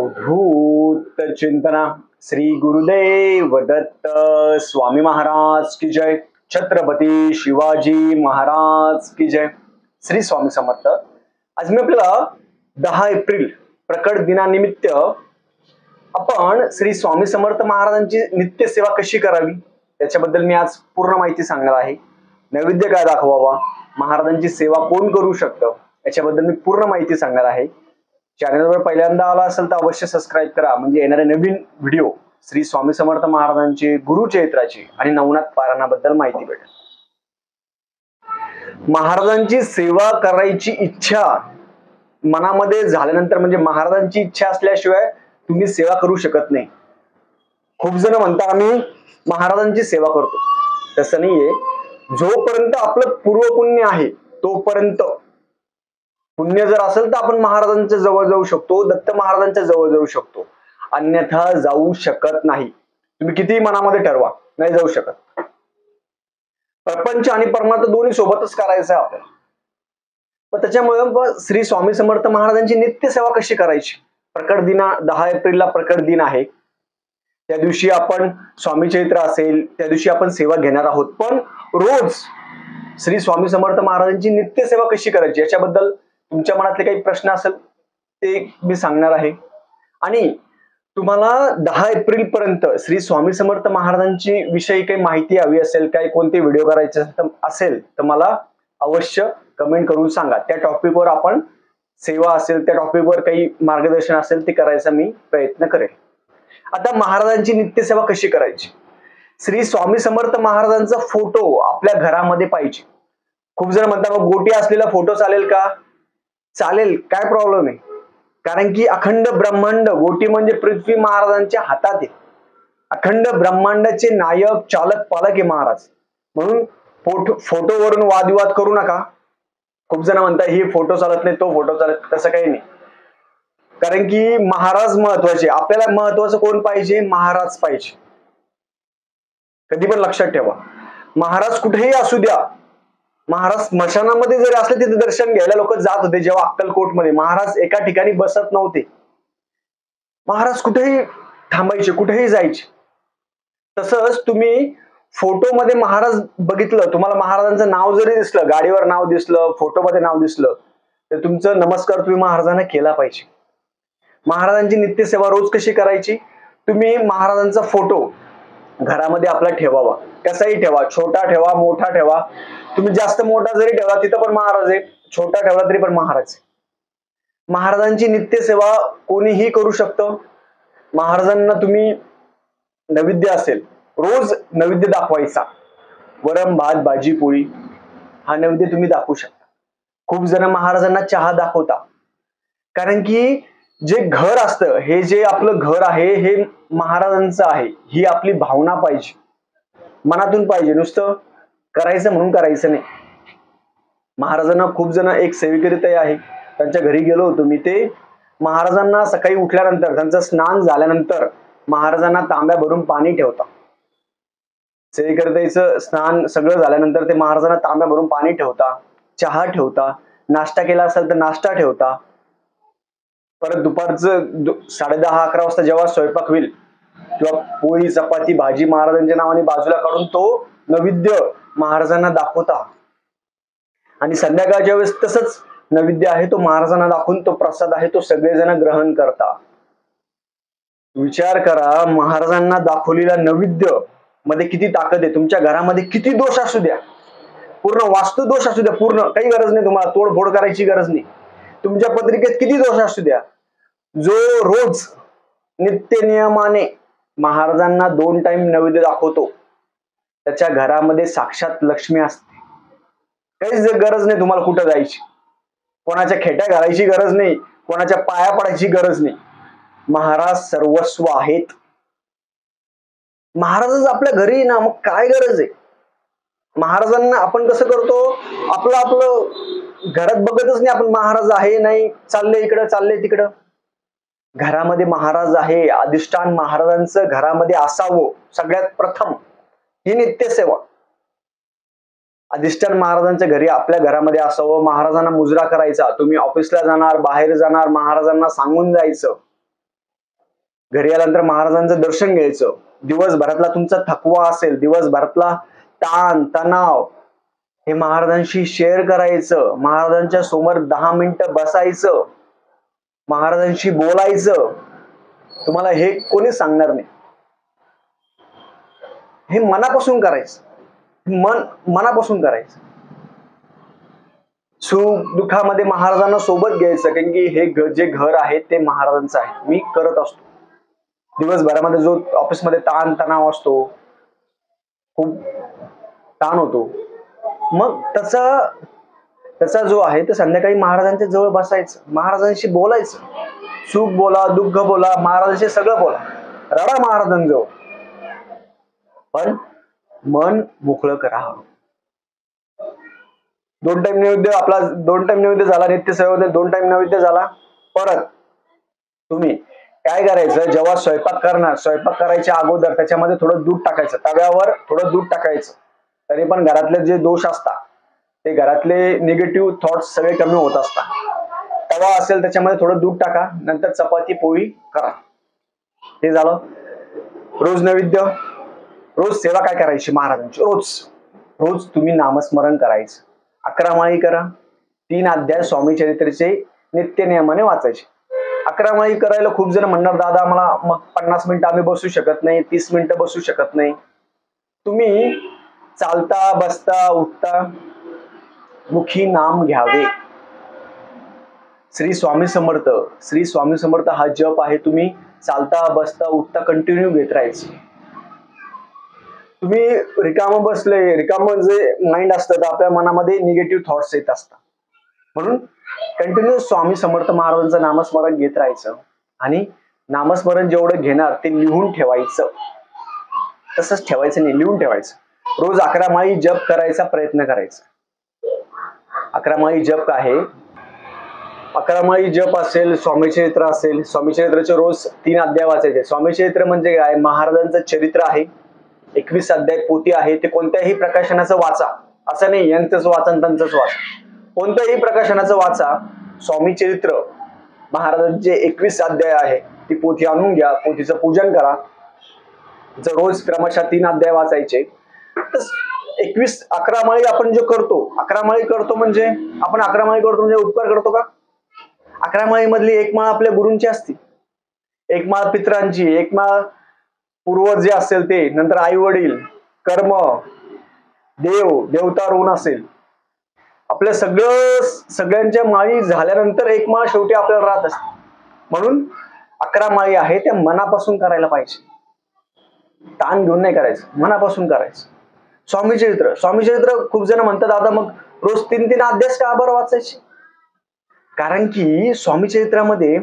अवधूत चिंतना श्री गुरुदेव दत्त स्वामी महाराज की जय। छत्रपती शिवाजी महाराज की जय। श्री स्वामी समर्थ। आज मी आपल्याला 10 एप्रिल प्रकट दिनानिमित्त आपण श्री स्वामी समर्थ महाराजांची नित्य सेवा कशी करावी त्याच्याबद्दल मी आज पूर्ण माहिती सांगणार आहे। नैवेद्य काय दाखवावा, महाराजांची सेवा कोण करू शकतं याच्याबद्दल मी पूर्ण माहिती सांगणार आहे। चॅनलवर पहिल्यांदा आला असेल तर अवश्य सबस्क्राईब करा, म्हणजे येणारे नवीन व्हिडिओ श्री स्वामी समर्थ महाराजांची गुरुचरित्राची आणि नवनाथ पारायणाबद्दल माहिती भेटेल। महाराजांची सेवा करायची इच्छा मनामध्ये झाल्यानंतर, म्हणजे महाराजांची इच्छा असल्याशिवाय तुम्ही सेवा करू शकत नाही। खूप जण म्हणतात आम्ही महाराजांची सेवा करतो, तसं नाहीये। जोपर्यंत आपलं पूर्व पुण्य आहे तोपर्यंत, पुण्य जर असेल तर आपण महाराजांच्या जवळ जाऊ शकतो, दत्त महाराजांच्या जवळ जाऊ शकतो, अन्यथा जाऊ शकत नाही। तुम्ही कितीही मनामध्ये ठरवा, नाही जाऊ शकत। प्रपंच आणि परमार्थ दोन्ही सोबतच करायचं आहे आपल्याला। पण त्याच्यामुळे श्री स्वामी समर्थ महाराजांची नित्य सेवा कशी करायची, प्रकट दिना 10 एप्रिलला प्रकट दिन आहे, त्या दिवशी आपण स्वामी चरित्र असेल त्या दिवशी आपण सेवा घेणार आहोत। पण रोज श्री स्वामी समर्थ महाराजांची नित्य सेवा कशी करायची याच्याबद्दल तुमच्या मनातले काही प्रश्न असेल ते मी सांगणार आहे। आणि तुम्हाला 10 एप्रिल पर्यंत श्री स्वामी समर्थ महाराजांची विषयी काही माहिती हवी असेल, काही कोणते व्हिडिओ करायचे असेल तर मला अवश्य कमेंट करून सांगा। त्या टॉपिकवर आपण सेवा असेल, त्या टॉपिकवर काही मार्गदर्शन असेल ते करायचा मी प्रयत्न करेल। आता महाराजांची नित्य सेवा कशी करायची, श्री स्वामी समर्थ महाराजांचा फोटो आपल्या घरामध्ये पाहिजे। खूप जण म्हणतात मग गोटी असलेला फोटो चालेल का? चालेल, काय प्रॉब्लेम आहे? कारण की अखंड ब्रह्मांड, गोटी म्हणजे पृथ्वी महाराजांच्या हातात आहे। अखंड ब्रह्मांडाचे नायक चालक पालक आहे महाराज, म्हणून फोटोवरून वादविवाद करू नका। खूप जण म्हणतात हे फोटो चालत नाही, तो फोटो चालत, तसं काही नाही। कारण की महाराज महत्वाचे, आपल्याला महत्वाचं कोण पाहिजे? महाराज पाहिजे। कधी पण लक्षात ठेवा, महाराज कुठेही असू द्या, महाराज स्मशानामध्ये जरी असले तिथे दर्शन घ्यायला लोक जात होते। जेव्हा अक्कलकोटमध्ये महाराज एका ठिकाणी बसत नव्हते, महाराज कुठेही थांबायचे, कुठेही जायचे। तसंच तुम्ही फोटोमध्ये महाराज बघितलं, तुम्हाला महाराजांचं नाव जरी दिसलं, गाडीवर नाव दिसलं, फोटोमध्ये नाव दिसलं, तर तुमचं नमस्कार तुम्ही महाराजांना केला पाहिजे। महाराजांची नित्य सेवा रोज कशी करायची, तुम्ही महाराजांचा फोटो घरामध्ये आपला ठेवावा, कसाही ठेवा, छोटा ठेवा, मोठा ठेवा। तुम्ही जास्त मोठा जरी ठेवला तिथं पण महाराज आहे, छोटा ठेवला तरी पण महाराज आहे। महाराजांची नित्य सेवा कोणीही करू शकतं। महाराजांना तुम्ही नैवेद्य असेल, रोज नैवेद्य दाखवायचा, वरम भात भाजी पोळी हा नैवेद्य तुम्ही दाखवू शकता। खूप जण महाराजांना चहा दाखवता, कारण की जे घर असतं, हे जे आपलं घर आहे हे महाराजांचं आहे, ही आपली भावना पाहिजे, मनातून पाहिजे, नुसतं करायचं म्हणून करायचं नाही। महाराजांना खूप जण, एक सेवेकरी आहे, त्यांच्या घरी गेलो होतो मी, ते महाराजांना सकाळी उठल्यानंतर त्यांचं स्नान झाल्यानंतर महाराजांना तांब्या भरून पाणी ठेवतात। सेवेकरीचं स्नान सगळं झाल्यानंतर ते महाराजांना तांब्या भरून पाणी ठेवता, चहा ठेवता, नाश्ता केला असेल तर नाश्ता ठेवता। परत दुपारचं 10:30-11 वाजता जेव्हा स्वयंपाक होईल किंवा पोळी चपाती भाजी महाराजांच्या नावाने बाजूला काढून तो नैवेद्य महाराजांना दाखवता। आणि संध्याकाळच्या वेळेस तसंच नैवेद्य आहे तो महाराजांना दाखवून, तो प्रसाद आहे तो सगळेजण ग्रहण करता। विचार करा, महाराजांना दाखवलेला नैवेद्य मध्ये किती ताकद आहे। तुमच्या घरामध्ये किती दोष असू द्या, पूर्ण वास्तु दोष असू द्या, पूर्ण काही गरज नाही, तुम्हाला तोडफोड करायची गरज नाही। तुमच्या पत्रिकेत किती दोष असू द्या, जो रोज नित्य नियमाने महाराजांना 2 टाइम नैवेद्य दाखवतो त्याच्या घरामध्ये साक्षात लक्ष्मी असते। काहीच गरज नाही तुम्हाला कुठं जायची, कोणाच्या खेट्या घालायची गरज नाही, कोणाच्या पाया पडायची गरज नाही। महाराज सर्वस्व आहेत, महाराजच आपल्या घरी ना, मग काय गरज आहे? महाराजांना आपण कसं करतो, आपलं घरात बघतच नाही आपण, महाराज आहे नाही, चालले इकडं चालले तिकडं। घरामध्ये महाराज आहे, अधिष्ठान महाराजांचं घरामध्ये असावं सगळ्यात प्रथम, ही नित्य सेवा। अधिष्ठान महाराजांच्या घरी आपल्या घरामध्ये असावं, महाराजांना मुजरा करायचा। तुम्ही ऑफिसला जाणार, बाहेर जाणार, महाराजांना सांगून जायचं घरी आल्यानंतर महाराजांचं दर्शन घ्यायचं. दिवसभरातला तुमचा थकवा असेल, दिवसभरातला ताण तणाव हे महाराजांशी शेअर करायचं. महाराजांच्या समोर 10 मिनिटं बसायचं, महाराजांशी बोलायचं. तुम्हाला हे कोणी सांगणार नाही. हे मनापासून करायचं, मनापासून करायचं. सुख दुःखामध्ये महाराजांना सोबत घ्यायचं, कारण की हे जे घर आहे ते महाराजांचं आहे. मी करत असतो दिवसभरामध्ये जो ऑफिसमध्ये ताण तणाव असतो, खूप ताण होतो, मग त्याचा जो आहे तर संध्याकाळी महाराजांच्या जवळ बसायचं, महाराजांशी बोलायचं. सुख बोला, दुःख बोला, महाराजांशी सगळं बोला, रडा महाराजांजवळ, पण मन मोकळं करा. 2 टाइम नैवेद्य आपला 2 टाइम नैवेद्य झाला, नित्य सेवेमध्ये 2 टाइम नैवेद्य झाला. परत तुम्ही काय करायचं, जेव्हा स्वयंपाक करणार, स्वयंपाक करायच्या अगोदर त्याच्यामध्ये थोडं दूध टाकायचं, तव्यावर थोडं दूध टाकायचं. तरी पण घरातले जे दोष असतात, ते घरातले निगेटिव्ह थॉट्स सगळे कमी होत असतात. तवा असेल त्याच्यामध्ये थोडं दूध टाका, नंतर चपाती पोळी करा. हे झालं. रोज नैवेद्य, रोज सेवा काय करायची महाराजांची, रोज तुम्ही नामस्मरण करायचं. 11 माळी करा. 3 अध्याय स्वामी चरित्रेचे नित्य नियमाने वाचायचे. 11 माळी करायला खूप जण म्हणणार, दादा मला मग 50 मिनिटं आम्ही बसू शकत नाही, 30 मिनिटं बसू शकत नाही. तुम्ही चालता बसता उठता मुखी नाम घ्यावे. श्री स्वामी समर्थ, श्री स्वामी समर्थ हा जप आहे. तुम्ही चालता बसता उठता कंटिन्यू घेत राहायचं. तुम्ही रिकाम बसले, रिकाम जे माइंड असतं तर आपल्या मनामध्ये निगेटिव्ह थॉट्स येत असतात. म्हणून कंटिन्यू स्वामी समर्थ महाराजांचं नामस्मरण घेत राहायचं. आणि नामस्मरण जेवढं घेणार ते लिहून ठेवायचं. तसंच ठेवायचं नाही, लिहून ठेवायचं. रोज 11 माळी जप करायचा प्रयत्न करायचा. 11 माळी जप आहे. 11 माळी जप असेल, स्वामी चरित्र असेल, स्वामी चरित्राचे रोज 3 अध्याय वाचायचे. स्वामी चरित्र म्हणजे काय, महाराजांचं चरित्र आहे. 21 अध्याय पोथी आहे. ते कोणत्याही प्रकाशनाचं वाचा, असं नाही यांचंच वाचा त्यांचंच वाचा, कोणत्याही प्रकाशनाचं वाचा. स्वामी चरित्र महाराजांचे 21 अध्याय आहे, ती पोथी आणून घ्या, पोथीचं पूजन करा. जर रोज क्रमशः 3 अध्याय वाचायचे तर 11 माळी आपण जे करतो, 11 माळी करतो म्हणजे आपण 11 माळी करतो म्हणजे उपकार करतो का? 11 माळी मधली 1 माळ आपल्या गुरूंची असते, 1 माळ पितरांची, 1 माळ पूर्वज जे असेल ते, नंतर आई वडील, कर्म, देवता ऋण असेल. आपल्या सगळ्यांच्या माळी झाल्यानंतर 1 माळ शेवटी आपल्याला राहत असते. म्हणून 11 माळी आहे त्या मनापासून करायला पाहिजे. ताण घेऊन नाही करायचं, मनापासून करायचं. स्वामी चरित्र खूप जण म्हणतात, दादा मग रोज 3 अध्याय का बरं वाचायचे? कारण की स्वामी चरित्रामध्ये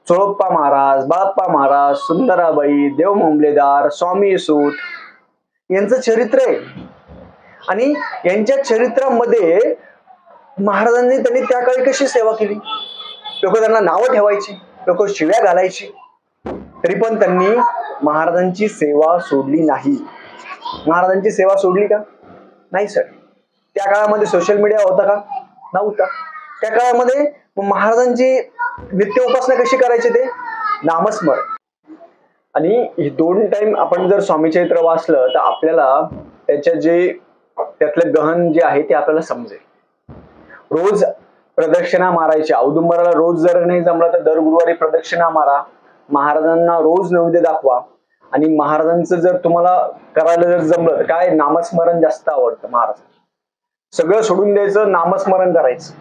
चोळप्पा महाराज, बाप्पा महाराज, सुंदराबाई, देव मामलेदार, स्वामी सूत यांचं चरित्र आहे. आणि यांच्या चरित्रामध्ये महाराजांनी त्यांनी त्या काळी कशी सेवा केली. लोक त्यांना नावं ठेवायची, लोक शिव्या घालायची, तरी पण त्यांनी महाराजांची सेवा सोडली नाही. महाराजांची सेवा सोडली का? नाही सर. त्या काळामध्ये सोशल मीडिया होता का? नव्हता. त्या काळामध्ये महाराजांची नित्य उपासना कशी करायची? ते नामस्मरण. आणि 2 टाइम आपण जर स्वामी चरित्र वाचलं तर आपल्याला त्यातलं गहन जे आहे ते आपल्याला समजेल. रोज प्रदक्षिणा मारायच्या. औदुंबराला रोज जर नाही जमलं तर दर गुरुवारी प्रदक्षिणा मारा. महाराजांना रोज नैवेद्य दाखवा. आणि महाराजांचं जर तुम्हाला करायला जर जमलं तर काय, नामस्मरण जास्त आवडतं महाराज. सगळं सोडून द्यायचं, नामस्मरण करायचं.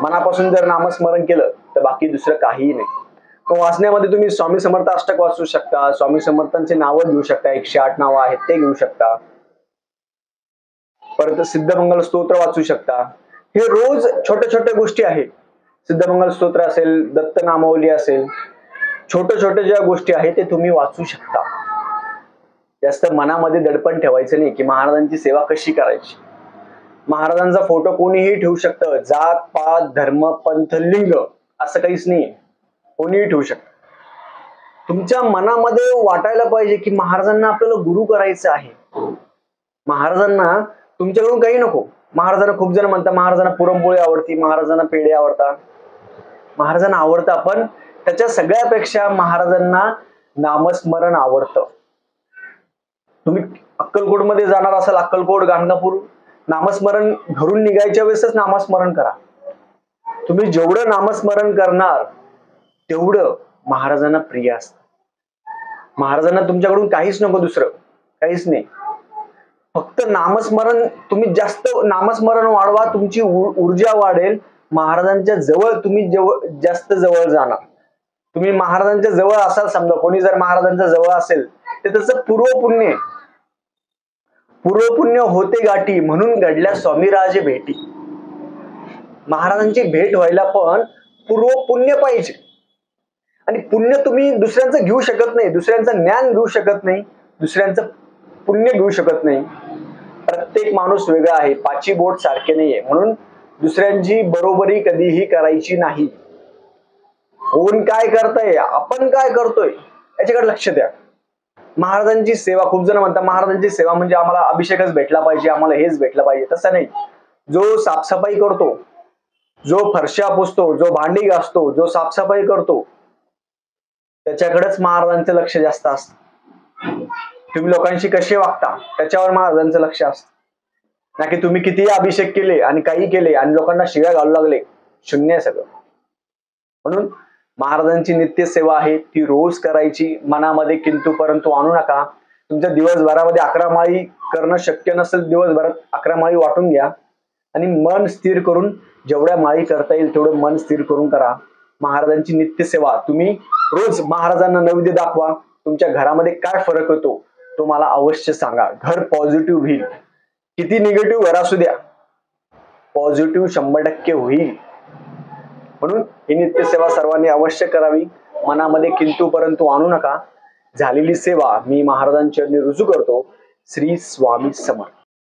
मनापासून जर नामस्मरण केलं तर बाकी दुसरं काहीही नाही. वाचण्यामध्ये तुम्ही स्वामी समर्थ अष्टक वाचू शकता, स्वामी समर्थांचे नावं घेऊ शकता, 108 नावं आहेत ते घेऊ शकता. परत सिद्धमंगल स्तोत्र वाचू शकता. हे रोज छोट्या छोट्या गोष्टी आहेत. सिद्धमंगल स्तोत्र असेल, दत्त नामावली असेल, छोट्या ज्या गोष्टी आहेत ते तुम्ही वाचू शकता. जास्त मनामध्ये दडपण ठेवायचं नाही की महाराजांची सेवा कशी करायची. महाराजांचा फोटो कोणीही ठेवू शकतं. जात पात धर्म पंथ लिंग असं काहीच नाही, कोणीही ठेवू शकतं. तुमच्या मनामध्ये वाटायला पाहिजे की महाराजांना आपल्याला गुरु करायचं आहे. महाराजांना तुमच्याकडून काही नको. महाराजांना खूप जण म्हणतात महाराजांना पुरणपोळी आवडती, महाराजांना पेढे आवडतात. महाराजांना आवडतं, पण त्याच्या सगळ्यापेक्षा महाराजांना नामस्मरण आवडतं. तुम्ही अक्कलकोटमध्ये जाणार असाल, अक्कलकोट, गाणगापूर, नामस्मरण घरून निघायच्या वेळेसच नामस्मरण करा. तुम्ही जेवढं नामस्मरण करणार तेवढं महाराजांना प्रिय असतं. महाराजांना तुमच्याकडून काहीच नको, दुसरं काहीच नाही. फक्त नामस्मरण, तुम्ही जास्त नामस्मरण वाढवा, तुमची ऊर्जा वाढेल. महाराजांच्या जवळ तुम्ही जास्त जवळ जाणार. तुम्ही महाराजांच्या जवळ असाल, समजा कोणी जर महाराजांच्या जवळ असेल तर त्याचं पूर्वपुण्य होते गाठी, म्हणून घडल्या स्वामीराजे भेटी. महाराजांची भेट व्हायला पण पूर्वपुण्य पाहिजे. आणि पुण्य तुम्ही दुसऱ्यांचं घेऊ शकत नाही, दुसऱ्यांचं ज्ञान घेऊ शकत नाही, दुसऱ्यांचं पुण्य घेऊ शकत नाही. प्रत्येक माणूस वेगळा आहे, पाची बोट सारखे नाहीये. म्हणून दुसऱ्यांची बरोबरी कधीही करायची नाही. कोण काय करतय, आपण काय करतोय याच्याकडे लक्ष द्या. महाराजांची सेवा, खूप जण म्हणतात महाराजांची सेवा म्हणजे आम्हाला अभिषेकच भेटला पाहिजे, आम्हाला हेच भेटलं पाहिजे. तसं नाही. जो साफसफाई करतो, जो फरशा पुसतो, जो भांडी घासतो, जो साफसफाई करतो, त्याच्याकडेच महाराजांचं लक्ष जास्त असतं. तुम्ही लोकांशी कसे वागता त्याच्यावर महाराजांचं लक्ष असतं. ना की तुम्ही कितीही अभिषेक केले आणि काही केले आणि लोकांना शिव्या घालू लागले, शून्य आहे सगळं. म्हणून महाराजांची नित्य सेवा आहे ती रोज करायची. मनामध्ये किंतु परंतु आणू नका. तुमच्या दिवसभरामध्ये 11 माळी करणं शक्य नसेल, दिवसभरात 11 माळी वाटून घ्या आणि मन स्थिर करून जेवढ्या माळी करता येईल तेवढं मन स्थिर करून करा. महाराजांची नित्य सेवा तुम्ही रोज महाराजांना नैवेद्य दाखवा. तुमच्या घरामध्ये काय फरक होतो तो मला अवश्य सांगा. घर पॉझिटिव्ह होईल. किती निगेटिव्ह घर असू द्या, पॉझिटिव्ह 100% होईल. म्हणून ही नित्य सेवा सर्वांनी अवश्य करावी. मनामध्ये किंतु परंतु आणू नका. झालेली सेवा मी महाराजांच्या चरणी रुजू करतो. श्री स्वामी समर्थ.